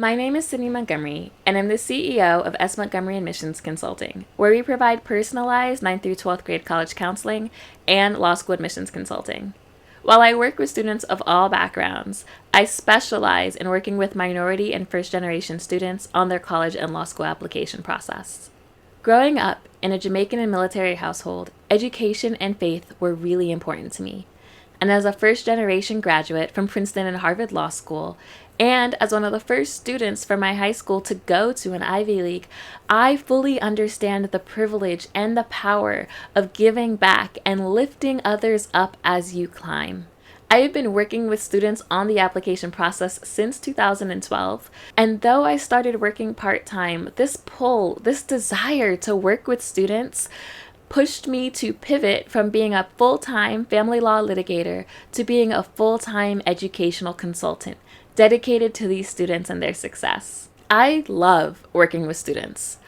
My name is Sydney Montgomery, and I'm the CEO of S. Montgomery Admissions Consulting, where we provide personalized 9th through 12th grade college counseling and law school admissions consulting. While I work with students of all backgrounds, I specialize in working with minority and first-generation students on their college and law school application process. Growing up in a Jamaican and military household, education and faith were really important to me. And as a first-generation graduate from Princeton and Harvard Law School, and as one of the first students from my high school to go to an Ivy League, I fully understand the privilege and the power of giving back and lifting others up as you climb. I have been working with students on the application process since 2012, and though I started working part-time, this desire to work with students pushed me to pivot from being a full-time family law litigator to being a full-time educational consultant dedicated to these students and their success. I love working with students.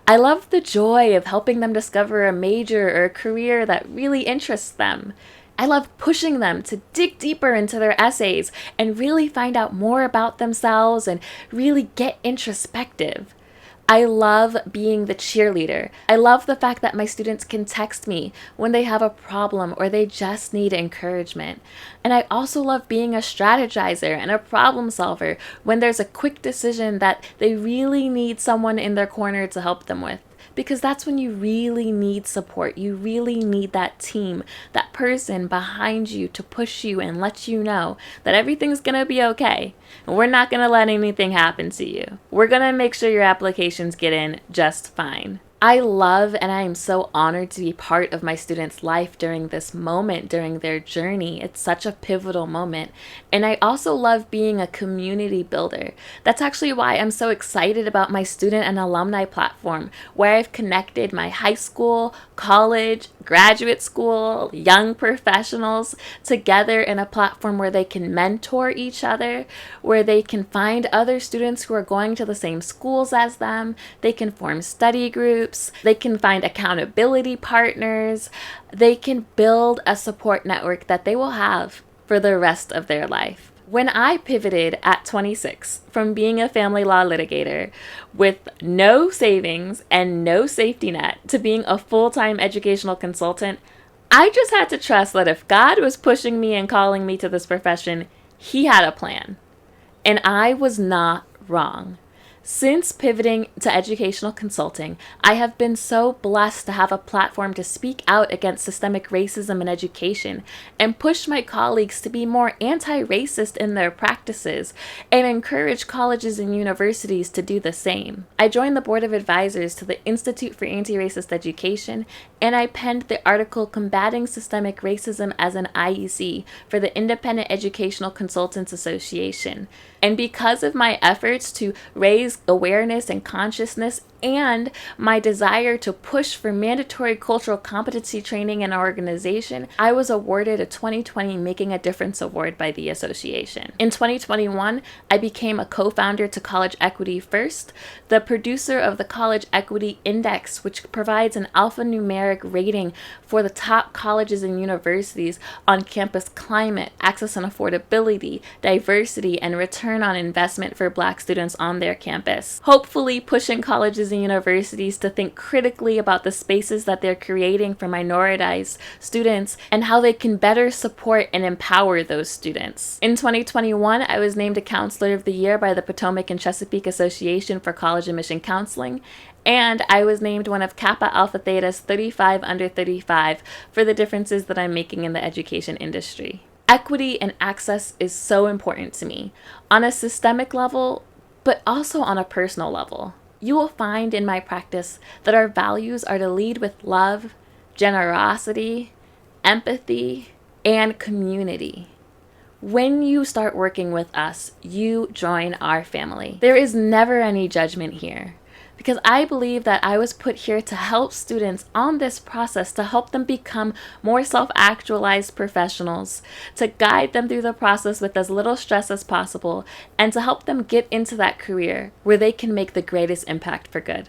I love the joy of helping them discover a major or a career that really interests them. I love pushing them to dig deeper into their essays and really find out more about themselves and really get introspective. I love being the cheerleader. I love the fact that my students can text me when they have a problem or they just need encouragement. And I also love being a strategizer and a problem solver when there's a quick decision that they really need someone in their corner to help them with. Because that's when you really need support. You really need that team, that person behind you to push you and let you know that everything's going to be okay. And we're not going to let anything happen to you. We're going to make sure your applications get in just fine. I love and I am so honored to be part of my students' life during this moment, during their journey. It's such a pivotal moment. And I also love being a community builder. That's actually why I'm so excited about my student and alumni platform, where I've connected my high school, college, graduate school, young professionals together in a platform where they can mentor each other, where they can find other students who are going to the same schools as them. They can form study groups. They can find accountability partners. They can build a support network that they will have for the rest of their life. When I pivoted at 26 from being a family law litigator with no savings and no safety net to being a full-time educational consultant, I just had to trust that if God was pushing me and calling me to this profession, He had a plan. And I was not wrong. Since pivoting to educational consulting, I have been so blessed to have a platform to speak out against systemic racism in education and push my colleagues to be more anti-racist in their practices and encourage colleges and universities to do the same. I joined the board of advisors to the Institute for Anti-Racist Education, and I penned the article Combating Systemic Racism as an IEC for the Independent Educational Consultants Association. And because of my efforts to raise awareness and consciousness and my desire to push for mandatory cultural competency training in our organization, I was awarded a 2020 Making a Difference Award by the association. In 2021, I became a co-founder to College Equity First, the producer of the College Equity Index, which provides an alphanumeric rating for the top colleges and universities on campus climate, access and affordability, diversity, and return on investment for Black students on their campus. Hopefully pushing colleges and universities to think critically about the spaces that they're creating for minoritized students and how they can better support and empower those students. In 2021, I was named a Counselor of the Year by the Potomac and Chesapeake Association for College Admission Counseling, and I was named one of Kappa Alpha Theta's 35 under 35 for the differences that I'm making in the education industry. Equity and access is so important to me on a systemic level, but also on a personal level. You will find in my practice that our values are to lead with love, generosity, empathy, and community. When you start working with us, you join our family. There is never any judgment here, because I believe that I was put here to help students on this process, to help them become more self-actualized professionals, to guide them through the process with as little stress as possible, and to help them get into that career where they can make the greatest impact for good.